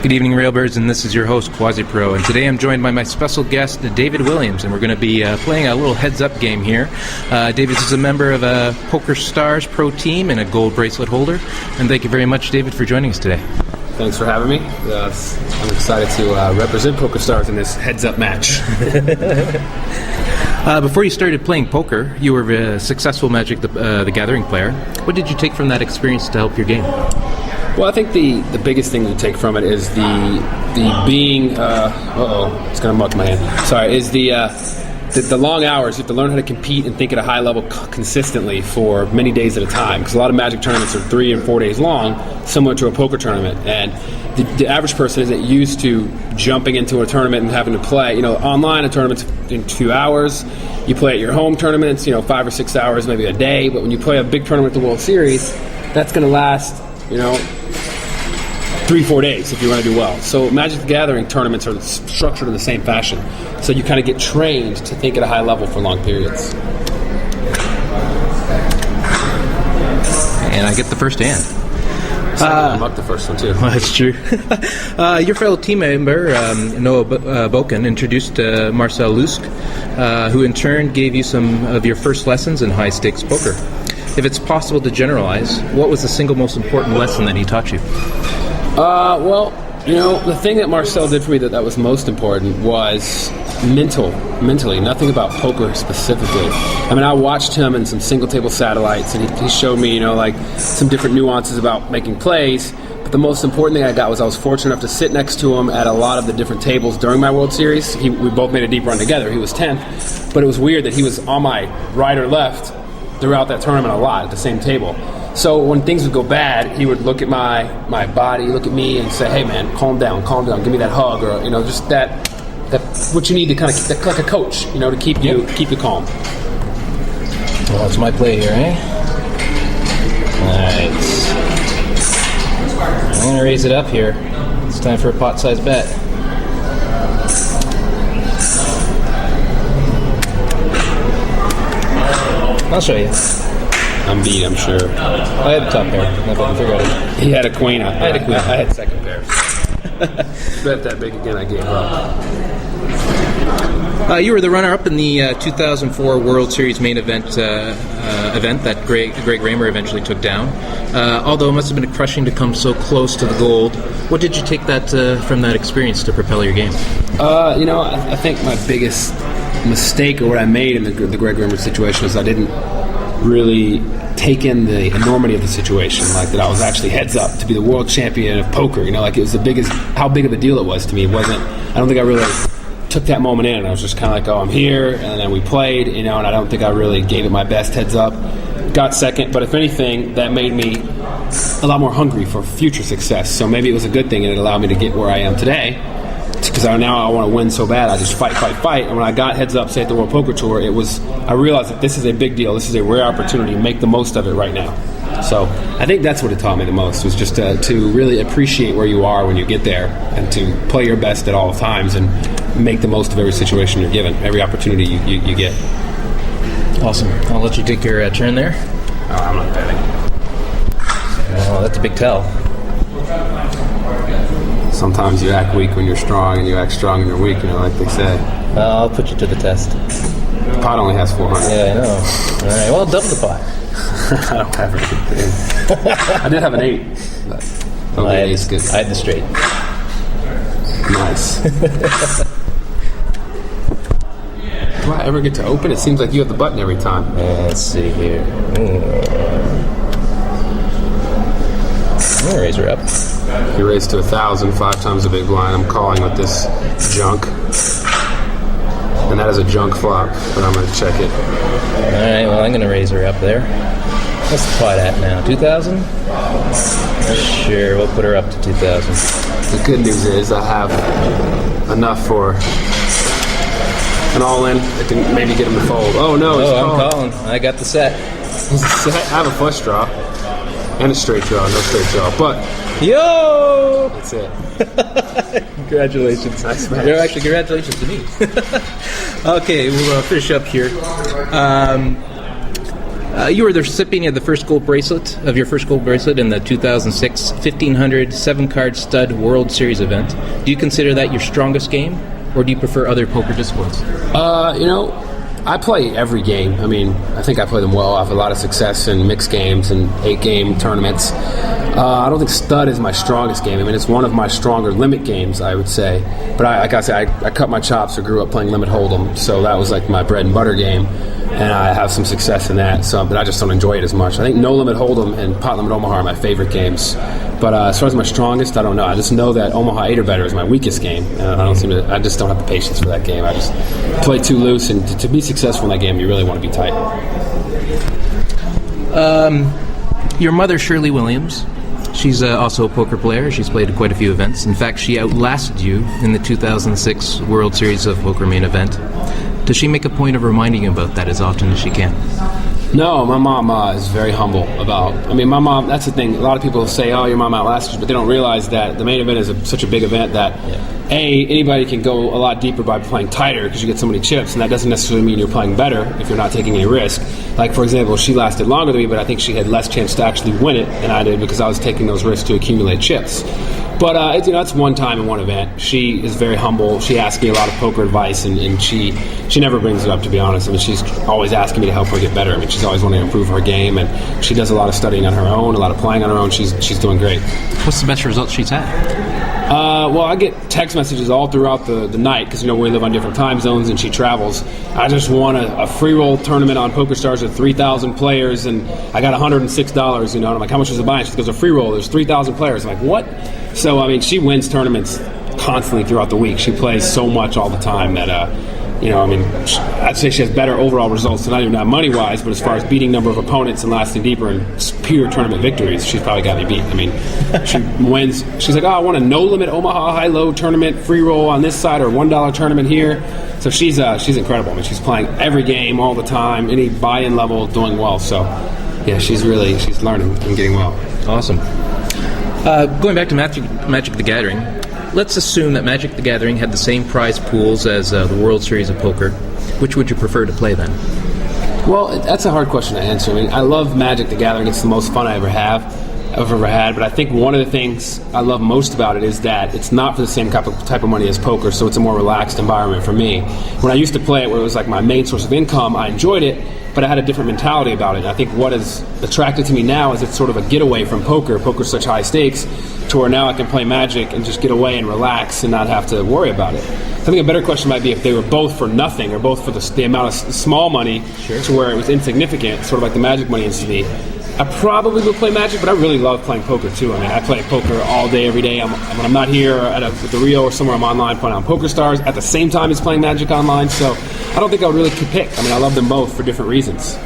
Good evening, Railbirds, and this is your host, QuasiPro. And today I'm joined by my special guest, David Williams, and we're going to be playing a little heads-up game here. David is a member of a Poker Stars Pro team and a gold bracelet holder. And thank you very much, David, for joining us today. Thanks for having me. I'm excited to represent Poker Stars in this heads-up match. Before you started playing poker, you were a successful Magic the Gathering player. What did you take from that experience to help your game? Well, I think the biggest thing to take from it is the being. It's going to muck my hand. Sorry. Is the long hours. You have to learn how to compete and think at a high level consistently for many days at a time. Because a lot of Magic tournaments are 3 and 4 days long, similar to a poker tournament. And the average person isn't used to jumping into a tournament and having to play. You know, online a tournament's in 2 hours. You play at your home tournaments, 5 or 6 hours, maybe a day. But when you play a big tournament at the World Series, that's going to last, 3-4 days if you want to do well. So Magic the Gathering tournaments are structured in the same fashion. So you kind of get trained to think at a high level for long periods. And I get the first hand. I mucked the first one too. Well, that's true. Your fellow team member, Noah Boken, introduced Marcel Lusk, who in turn gave you some of your first lessons in high-stakes poker. If it's possible to generalize, what was the single most important lesson that he taught you? The thing that Marcel did for me that was most important was mentally, nothing about poker specifically. I mean, I watched him in some single table satellites, and he showed me, some different nuances about making plays. But the most important thing I got was I was fortunate enough to sit next to him at a lot of the different tables during my World Series. We both made a deep run together. He was 10th, but it was weird that he was on my right or left throughout that tournament a lot at the same table. So when things would go bad, he would look at my body, look at me, and say, "Hey man, calm down, give me that hug," or just that what you need to kind of like a coach, to keep you calm. Well, that's my play here, eh? Alright. I'm going to raise it up here. It's time for a pot-sized bet. I'll show you. I'm beat, I'm sure. I had the top pair. If I can figure it out. He had a queen. I had a queen. I had second pair. Bet that big again, I gave up. You were the runner-up in the 2004 World Series main event that Greg Raymer eventually took down. Although it must have been crushing to come so close to the gold. What did you take from that experience to propel your game? I think my biggest mistake, or what I made in the Greg Raymer situation, is I didn't really take in the enormity of the situation, like that I was actually heads up to be the world champion of poker. It was how big of a deal it was to me. I don't think I really took that moment in. I was just kind of like, oh, I'm here, and then we played, and I don't think I really gave it my best heads up. Got second, but if anything, that made me a lot more hungry for future success. So maybe it was a good thing, and it allowed me to get where I am today. Because now I want to win so bad, I just fight. And when I got heads up, say at the World Poker Tour, I realized that this is a big deal. This is a rare opportunity. Make the most of it right now. So I think that's what it taught me the most, was just to really appreciate where you are when you get there, and to play your best at all times and make the most of every situation you're given, every opportunity you get. Awesome. I'll let you take your turn there. Oh, I'm not betting. Oh, that's a big tell. Sometimes you act weak when you're strong, and you act strong when you're weak, like they say. I'll put you to the test. The pot only has 400. Yeah, I know. All right, well, double the pot. I don't have anything. I did have an 8. But I had the straight. Nice. Do I ever get to open? It seems like you have the button every time. Let's see here. I'm going to raise her up. You raised to 1,000, 5 times the big blind. I'm calling with this junk. And that is a junk flop, but I'm going to check it. Alright, well, I'm going to raise her up there. What's the pot at now? 2,000? Sure, we'll put her up to 2,000. The good news is I have enough for an all-in that can maybe get him to fold. Oh, no, he's I'm calling. I got the set. I have a flush draw and a straight draw, no straight draw, but yo! That's it. Congratulations. Nice match. Actually, congratulations to me. Okay, we'll finish up here. You were the recipient of your first gold bracelet in the 2006 1500 7-card stud World Series event. Do you consider that your strongest game, or do you prefer other poker disciplines? I play every game. I mean, I think I play them well. I have a lot of success in mixed games and 8-game tournaments. I don't think stud is my strongest game. I mean, it's one of my stronger limit games, I would say. But like I said, I cut my chops or grew up playing limit hold'em, so that was like my bread and butter game, and I have some success in that. So, but I just don't enjoy it as much. I think no limit hold'em and pot limit Omaha are my favorite games. But as far as my strongest, I don't know. I just know that Omaha 8 or better is my weakest game. I just don't have the patience for that game. I just play too loose, and to be successful in that game, you really want to be tight. Your mother, Shirley Williams, she's also a poker player. She's played at quite a few events. In fact, she outlasted you in the 2006 World Series of Poker main event. Does she make a point of reminding you about that as often as she can? No, my mom is very humble about. I mean, my mom. That's the thing. A lot of people say, "Oh, your mom outlasted you," but they don't realize that the main event is such a big event that anybody can go a lot deeper by playing tighter because you get so many chips, and that doesn't necessarily mean you're playing better if you're not taking any risk. Like, for example, she lasted longer than me, but I think she had less chance to actually win it than I did because I was taking those risks to accumulate chips. But it's one time in one event. She is very humble. She asks me a lot of poker advice, and she never brings it up, to be honest. I mean, she's always asking me to help her get better. I mean, she's always wanting to improve her game, and she does a lot of studying on her own, a lot of playing on her own. She's doing great. What's the best results she's had? Well, I get text messages all throughout the night because, we live on different time zones and she travels. I just won a free roll tournament on PokerStars with 3,000 players, and I got $106, and I'm like, how much was it buying? She goes, a free roll, there's 3,000 players. I'm like, what? So, I mean, she wins tournaments constantly throughout the week. She plays so much all the time that, I'd say she has better overall results, not even money-wise, but as far as beating number of opponents and lasting deeper and pure tournament victories, she's probably got me beat. I mean, she wins. She's like, I want a no-limit Omaha high-low tournament free roll on this side or $1 tournament here. So she's incredible. I mean, she's playing every game all the time, any buy-in level, doing well. So, yeah, she's learning and getting well. Awesome. Going back to Magic the Gathering, let's assume that Magic the Gathering had the same prize pools as the World Series of Poker. Which would you prefer to play then? Well, that's a hard question to answer. I mean, I love Magic the Gathering. It's the most fun I've ever had. But I think one of the things I love most about it is that it's not for the same type of money as poker, so it's a more relaxed environment for me. When I used to play it where it was like my main source of income, I enjoyed it, but I had a different mentality about it. I think what is attracted to me now is it's sort of a getaway from poker. Poker's such high stakes to where now I can play Magic and just get away and relax and not have to worry about it. I think a better question might be if they were both for nothing or both for the amount of small money to where it was insignificant, sort of like the Magic money is to me. I probably will play Magic, but I really love playing poker too. I mean, I play poker all day, every day. When I'm not here at the Rio or somewhere, I'm online playing on PokerStars at the same time as playing Magic online. So I don't think I would really pick. I mean, I love them both for different reasons.